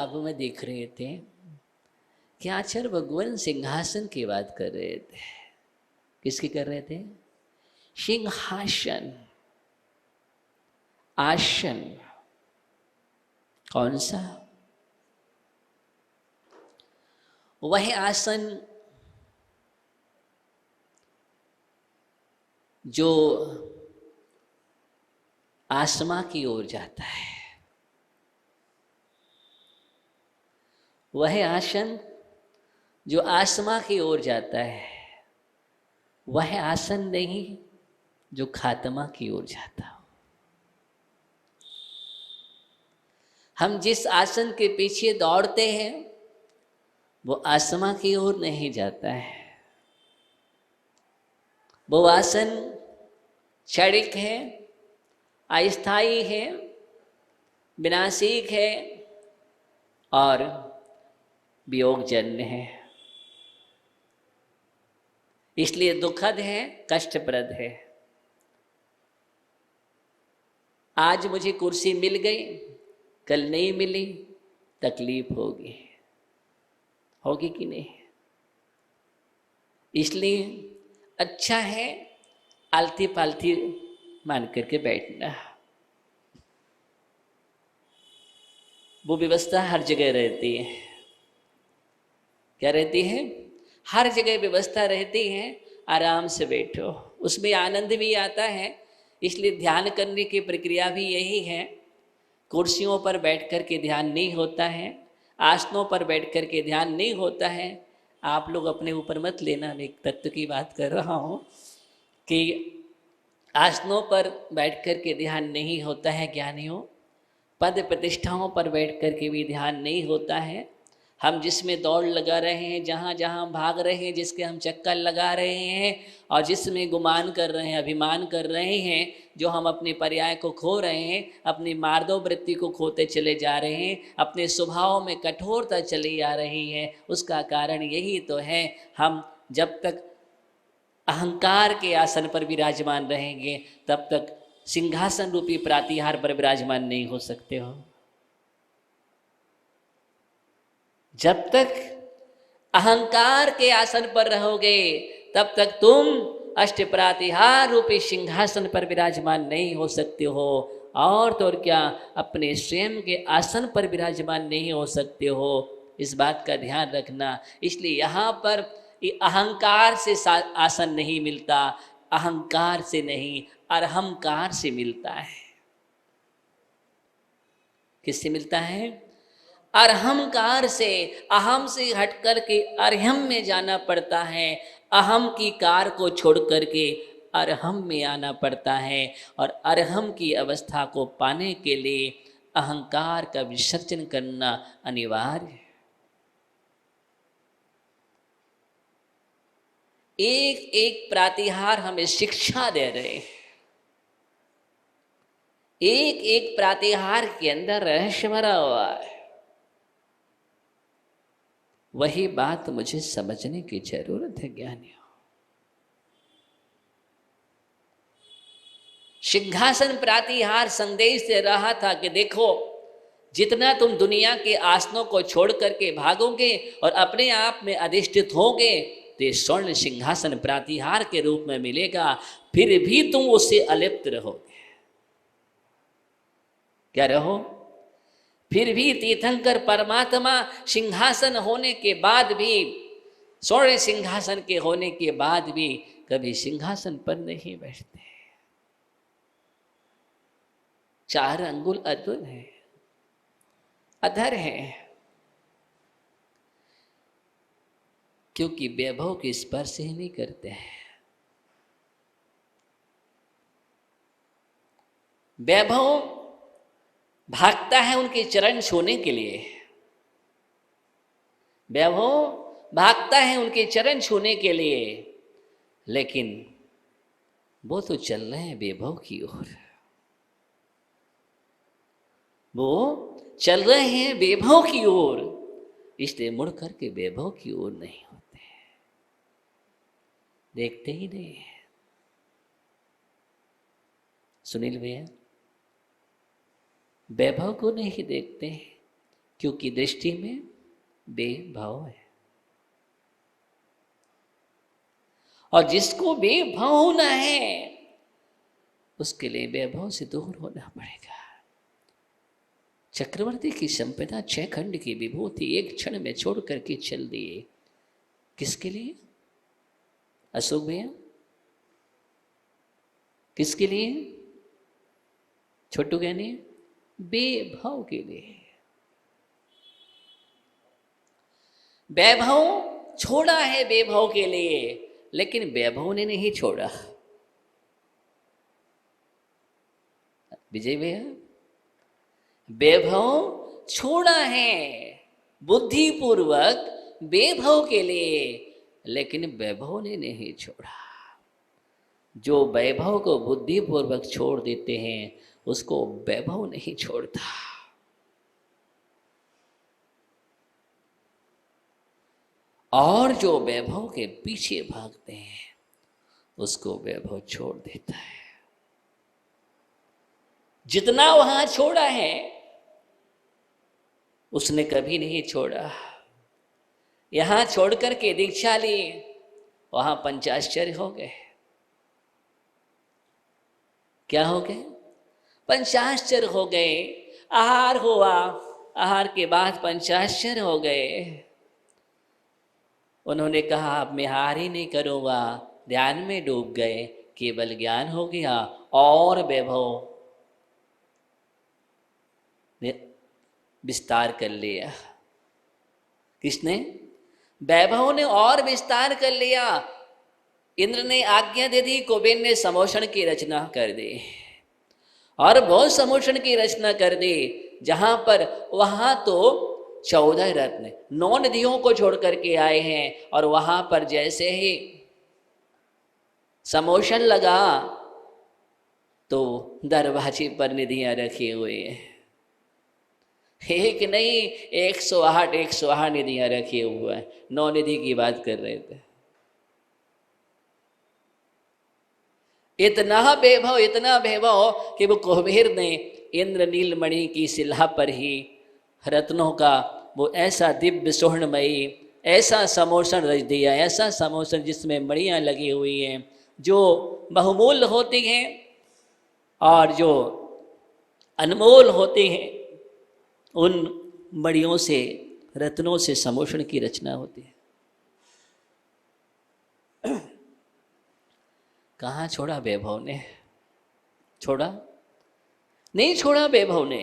किताब में देख रहे थे कि आचार्य भगवान सिंहासन की बात कर रहे थे। किसकी कर रहे थे? सिंहासन, आसन। कौन सा? वह आसन जो आसमां की ओर जाता है, वह आसन जो आसमां की ओर जाता है, वह आसन नहीं जो खात्मा की ओर जाता हो। हम जिस आसन के पीछे दौड़ते हैं वो आसमां की ओर नहीं जाता है। वो आसन क्षणिक है, अस्थायी है, विनाशिक है और वियोगजन्य है। इसलिए दुखद है, कष्टप्रद है। आज मुझे कुर्सी मिल गई, कल नहीं मिली, तकलीफ होगी, होगी कि नहीं? इसलिए अच्छा है आलती पालती मान करके बैठना। वो व्यवस्था हर जगह रहती है। क्या रहती है? हर जगह व्यवस्था रहती है, आराम से बैठो, उसमें आनंद भी आता है। इसलिए ध्यान करने की प्रक्रिया भी यही है। कुर्सियों पर बैठ कर के ध्यान नहीं होता है, आसनों पर बैठ कर के ध्यान नहीं होता है। आप लोग अपने ऊपर मत लेना, मैं एक तत्व की बात कर रहा हूँ कि आसनों पर बैठ कर के ध्यान नहीं होता है ज्ञानियों, पद प्रतिष्ठाओं पर बैठ कर के भी ध्यान नहीं होता है। हम जिसमें दौड़ लगा रहे हैं, जहाँ जहाँ भाग रहे हैं, जिसके हम चक्कर लगा रहे हैं और जिसमें गुमान कर रहे हैं, अभिमान कर रहे हैं, जो हम अपने पर्याय को खो रहे हैं, अपनी मार्दव वृत्ति को खोते चले जा रहे हैं, अपने स्वभाव में कठोरता चली आ रही है, उसका कारण यही तो है। हम जब तक अहंकार के आसन पर विराजमान रहेंगे तब तक सिंहासन रूपी प्रातिहार पर विराजमान नहीं हो सकते हो। जब तक अहंकार के आसन पर रहोगे तब तक तुम अष्ट प्रातिहार रूपी सिंहासन पर विराजमान नहीं हो सकते हो। और तो और क्या, अपने स्वयं के आसन पर विराजमान नहीं हो सकते हो। इस बात का ध्यान रखना। इसलिए यहाँ पर अहंकार से आसन नहीं मिलता, अहंकार से नहीं, अरहंकार से मिलता है। किससे मिलता है? अरहंकार से। अहम से हट कर के अरहम में जाना पड़ता है, अहम की कार को छोड़ करके अरहम में आना पड़ता है। और अरहम की अवस्था को पाने के लिए अहंकार का विसर्जन करना अनिवार्य है। एक एक प्रातिहार हमें शिक्षा दे रहे हैं। एक एक प्रातिहार के अंदर रहस्य भरा हुआ है। वही बात मुझे समझने की जरूरत है ज्ञानियों। सिंहासन प्रातिहार संदेश दे रहा था कि देखो, जितना तुम दुनिया के आसनों को छोड़ करके भागोगे और अपने आप में अधिष्ठित होगे तो ये स्वर्ण सिंहासन प्रातिहार के रूप में मिलेगा, फिर भी तुम उससे अलिप्त रहोगे। क्या रहो? फिर भी तीर्थंकर परमात्मा सिंहासन होने के बाद भी, स्वर्ण सिंहासन के होने के बाद भी कभी सिंहासन पर नहीं बैठते। 4 अंगुल अधर है, अधर है, क्योंकि वैभव के स्पर्श ही नहीं करते हैं। वैभव भागता है उनके चरण छूने के लिए, वैभव भागता है उनके चरण छूने के लिए, लेकिन वो तो चल रहे हैं वैभव की ओर। वो चल रहे हैं वैभव की ओर, इसलिए मुड़ करके वैभव की ओर नहीं होते, देखते ही नहीं। सुनील भैया वैभव को नहीं देखते, क्योंकि दृष्टि में बेभाव है। और जिसको बेभाव होना है उसके लिए वैभव से दूर होना पड़ेगा। चक्रवर्ती की संपदा 6 खंड की विभूति एक क्षण में छोड़ करके चल दिए। किसके लिए अशोक भैया? किसके लिए? छोटू कहने बेभाव के लिए। वैभव छोड़ा है बेभाव के लिए, लेकिन वैभव ने नहीं छोड़ा। विजय भैया, वैभव छोड़ा है बुद्धिपूर्वक वैभव के लिए, लेकिन वैभव ने नहीं छोड़ा। जो वैभव को बुद्धिपूर्वक छोड़ देते हैं उसको वैभव नहीं छोड़ता। और जो वैभव के पीछे भागते हैं उसको वैभव छोड़ देता है। जितना वहां छोड़ा है उसने कभी नहीं छोड़ा। यहां छोड़कर के दीक्षा ली, वहां पंचाश्चर्य हो गए। क्या हो गए? पंचाश्चर्य हो गए। आहार हुआ, आहार के बाद पंचाश्चर्य हो गए। उन्होंने कहा अब मैं आहार ही नहीं करूंगा, ध्यान में डूब गए, केवल ज्ञान हो गया और वैभव ने विस्तार कर लिया। किसने? वैभव ने और विस्तार कर लिया। इंद्र ने आज्ञा दे दी, कुबेर ने समोषण की रचना कर दी और बहुत समोषण की रचना कर दी। जहां पर वहां तो 14 रत्न 9 नदियों को छोड़ करके आए हैं और वहां पर जैसे ही समोषण लगा तो दरवाजे पर निधियां रखी हुई है। एक नहीं 108 निधियां रखी हुआ है। 9 निधि की बात कर रहे थे। इतना वैभव कि वो कुबेर ने इंद्र नीलमणि की शिला पर ही रत्नों का वो ऐसा दिव्य स्वर्णमयी ऐसा समोषण रच दिया, ऐसा समोषण जिसमें मणियां लगी हुई हैं जो बहुमूल्य होती हैं और जो अनमोल होती हैं। उन मणियों से, रत्नों से समोषण की रचना होती है। कहाँ छोड़ा वैभव ने? छोड़ा नहीं, छोड़ा वैभव ने।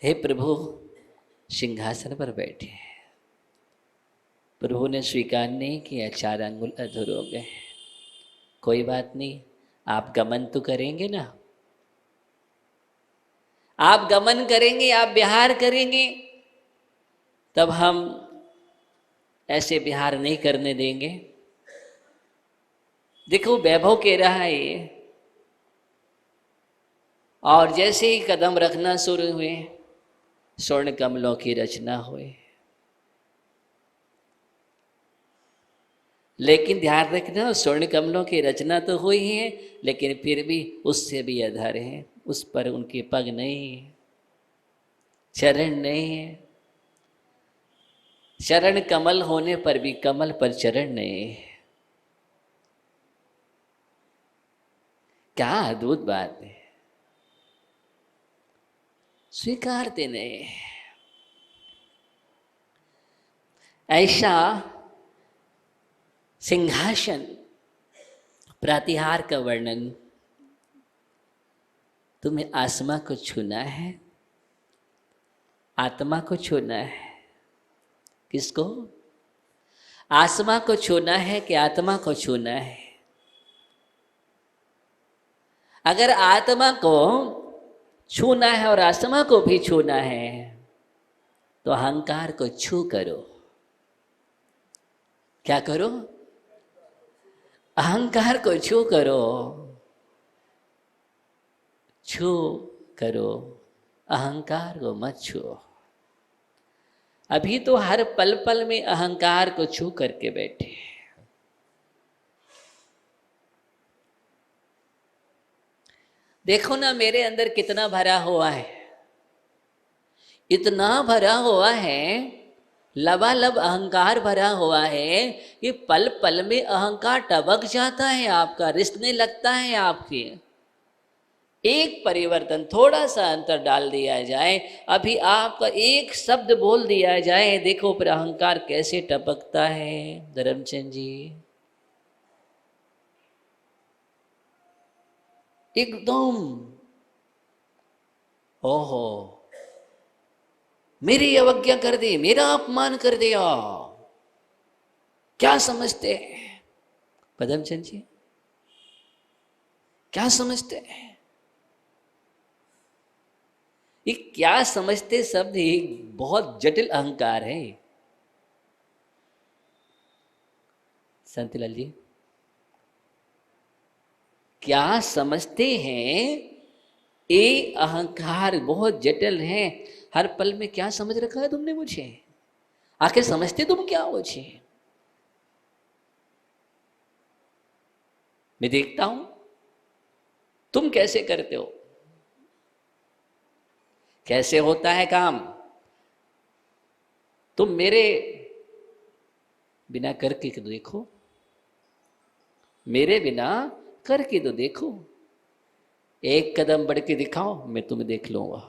हे प्रभु, सिंहासन पर बैठे। प्रभु ने स्वीकार नहीं किया, 4 अंगुल अधूर हो गए। कोई बात नहीं, आप गमन तो करेंगे ना, आप गमन करेंगे, आप विहार करेंगे, तब हम ऐसे विहार नहीं करने देंगे। देखो वैभव कह रहा है ये, और जैसे ही कदम रखना शुरू हुए स्वर्ण कमलों की रचना हुई। लेकिन ध्यान रखना, स्वर्ण कमलों की रचना तो हुई है, लेकिन फिर भी उससे भी अधर है। उस पर उनके पग नहीं है, चरण नहीं है। चरण कमल होने पर भी कमल पर चरण नहीं है। क्या अद्भुत बात है, स्वीकारते नहीं। ऐसा सिंहासन प्रतिहार का वर्णन तुम्हें आत्मा को छूना है, आत्मा को छूना है। किसको? आत्मा को छूना है कि आत्मा को छूना है? अगर आत्मा को छूना है और आत्मा को भी छूना है तो अहंकार को छू करो। क्या करो? अहंकार को छू करो, छू करो, अहंकार को मत छुओ। अभी तो हर पल पल में अहंकार को छू करके बैठे। देखो ना मेरे अंदर कितना भरा हुआ है। इतना भरा हुआ है, लबालब अहंकार भरा हुआ है कि पल पल में अहंकार टबक जाता है, आपका रिसने लगता है। आपके एक परिवर्तन, थोड़ा सा अंतर डाल दिया जाए, अभी आपका एक शब्द बोल दिया जाए, देखो फिर अहंकार कैसे टपकता है। धर्मचंद जी एकदम, ओहो मेरी अवज्ञा कर दी, मेरा अपमान कर दिया, क्या समझते हैं पदमचंद जी, क्या समझते हैं? ये क्या समझते शब्द एक बहुत जटिल अहंकार है। संतलाल जी क्या समझते हैं, ये अहंकार बहुत जटिल है। हर पल में क्या समझ रखा है तुमने मुझे, आखिर समझते तुम क्या हो मुझे? मैं देखता हूं तुम कैसे करते हो, कैसे होता है काम। तुम मेरे बिना करके तो देखो, मेरे बिना करके तो देखो, एक कदम बढ़ के दिखाओ, मैं तुम्हें देख लूंगा।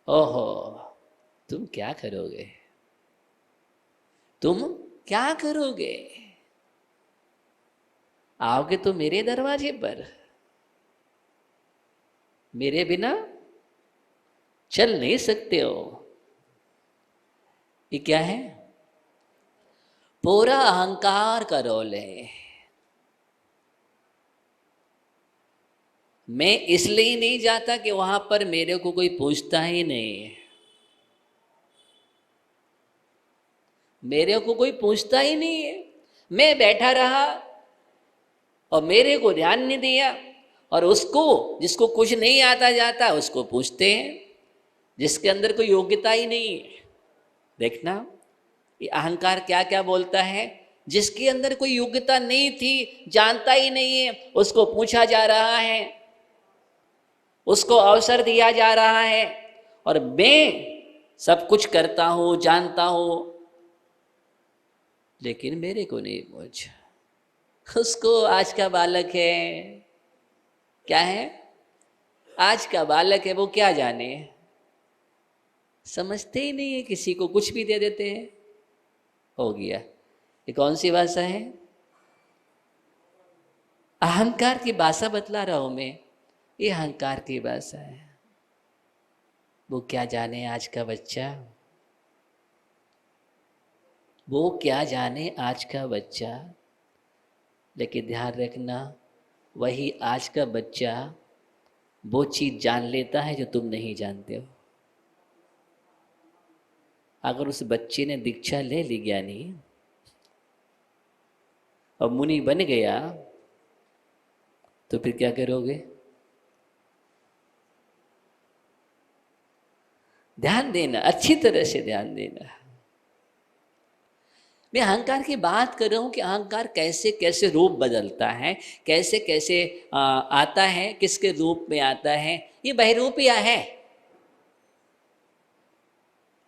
ओहो तुम क्या करोगे, तुम क्या करोगे? आओगे तो मेरे दरवाजे पर, मेरे बिना चल नहीं सकते हो। ये क्या है? पूरा अहंकार का रोल है। मैं इसलिए नहीं जाता कि वहां पर मेरे को कोई पूछता ही नहीं है, मेरे को कोई पूछता ही नहीं है। मैं बैठा रहा और मेरे को ध्यान नहीं दिया, और उसको जिसको कुछ नहीं आता जाता उसको पूछते हैं, जिसके अंदर कोई योग्यता ही नहीं है। देखना ये अहंकार क्या क्या बोलता है। जिसके अंदर कोई योग्यता नहीं थी, जानता ही नहीं है, उसको पूछा जा रहा है, उसको अवसर दिया जा रहा है, और मैं सब कुछ करता हूं, जानता हूं, लेकिन मेरे को नहीं पूछा। उसको आज का बालक है, क्या है, आज का बालक है, वो क्या जाने, समझते ही नहीं है, किसी को कुछ भी दे देते हैं, हो गया। ये कौन सी भाषा है? अहंकार की भाषा बतला रहा हूं मैं, ये अहंकार की भाषा है। वो क्या जाने आज का बच्चा, वो क्या जाने आज का बच्चा। लेकिन ध्यान रखना, वही आज का बच्चा वो चीज जान लेता है जो तुम नहीं जानते हो। अगर उस बच्चे ने दीक्षा ले ली ज्ञानी और मुनि बन गया, तो फिर क्या करोगे? ध्यान देना, अच्छी तरह से ध्यान देना। मैं अहंकार की बात कर रहा हूं कि अहंकार कैसे कैसे रूप बदलता है, कैसे कैसे आता है, किसके रूप में आता है। ये बहरूपिया है,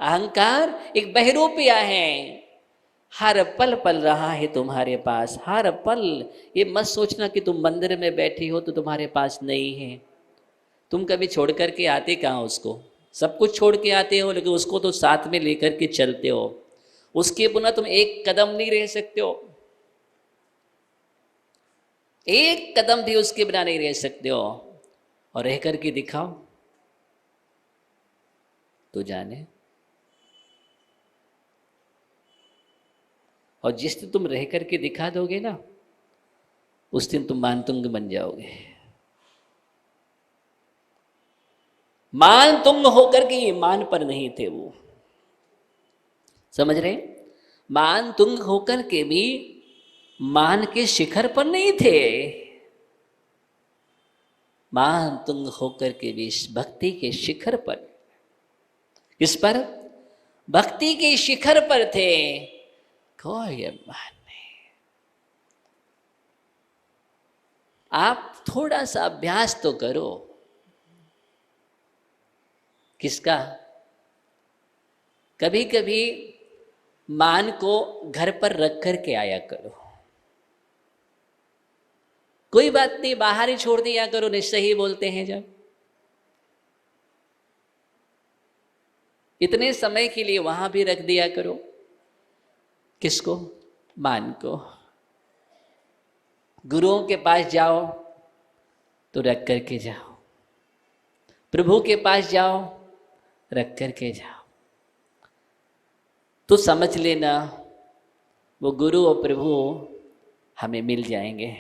अहंकार एक बहरूपिया है। हर पल पल रहा है तुम्हारे पास, हर पल। ये मत सोचना कि तुम मंदिर में बैठी हो तो तुम्हारे पास नहीं है। तुम कभी छोड़ करके आते कहाँ उसको? सब कुछ छोड़ के आते हो, लेकिन उसको तो साथ में लेकर के चलते हो। उसके बिना तुम एक कदम नहीं रह सकते हो, एक कदम भी उसके बिना नहीं रह सकते हो। और रह करके दिखाओ तो जाने। और जिस दिन तुम रह करके दिखा दोगे ना, उस दिन तुम मानतुंग बन जाओगे। मान तुंग होकर के ये मान पर नहीं थे वो, समझ रहे? मान तुंग होकर के भी मान के शिखर पर नहीं थे, मान तुंग होकर के भी भक्ति के शिखर पर। किस पर? भक्ति के शिखर पर थे। कोई मान नहीं। आप थोड़ा सा अभ्यास तो करो। किसका? कभी कभी मान को घर पर रख कर के आया करो। कोई बात नहीं, बाहर ही छोड़ दिया करो, निश्चय ही बोलते हैं जब। इतने समय के लिए वहां भी रख दिया करो। किसको? मान को। गुरुओं के पास जाओ तो रख करके जाओ, प्रभु के पास जाओ रख करके जाओ, तो समझ लेना वो गुरु और प्रभु हमें मिल जाएंगे।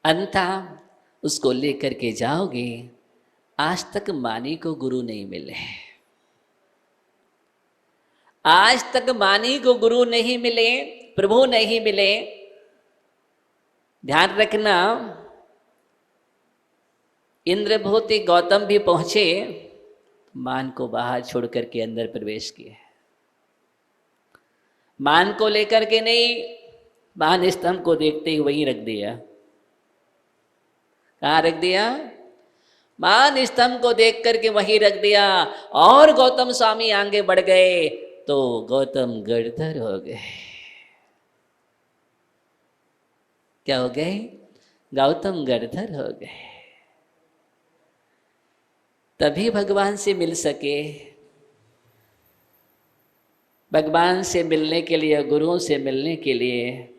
अन्यथा उसको लेकर के जाओगे, आज तक मानी को गुरु नहीं मिले, आज तक मानी को गुरु नहीं मिले, प्रभु नहीं मिले। ध्यान रखना, इंद्रभूति गौतम भी पहुंचे, मान को बाहर छोड़ करके अंदर प्रवेश किए। मान को लेकर के नहीं, मान स्तंभ को देखते ही वहीं रख दिया। कहाँ रख दिया? मान स्तंभ को देख करके वहीं रख दिया। और गौतम स्वामी आगे बढ़ गए तो गौतम गड़धर हो गए। क्या हो गए? गौतम गड़धर हो गए। तभी भगवान से मिल सके। भगवान से मिलने के लिए, गुरुओं से मिलने के लिए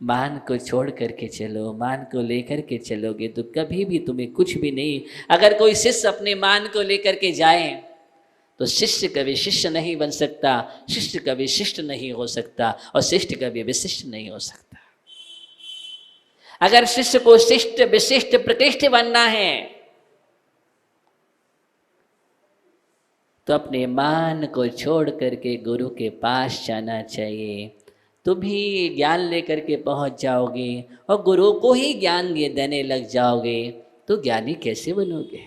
मान को छोड़ करके चलो, मान को लेकर के चलोगे तो कभी भी तुम्हें कुछ भी नहीं। अगर कोई शिष्य अपने मान को लेकर के जाए तो शिष्य कभी शिष्य नहीं बन सकता, शिष्य कभी शिष्ट नहीं हो सकता, और शिष्ट कभी विशिष्ट नहीं हो सकता। अगर शिष्य को शिष्ट, विशिष्ट, प्रतिष्ठित बनना है तो अपने मान को छोड़ करके गुरु के पास जाना चाहिए। तुम भी ज्ञान लेकर के पहुंच जाओगे और गुरु को ही ज्ञान देने लग जाओगे तो ज्ञानी कैसे बनोगे?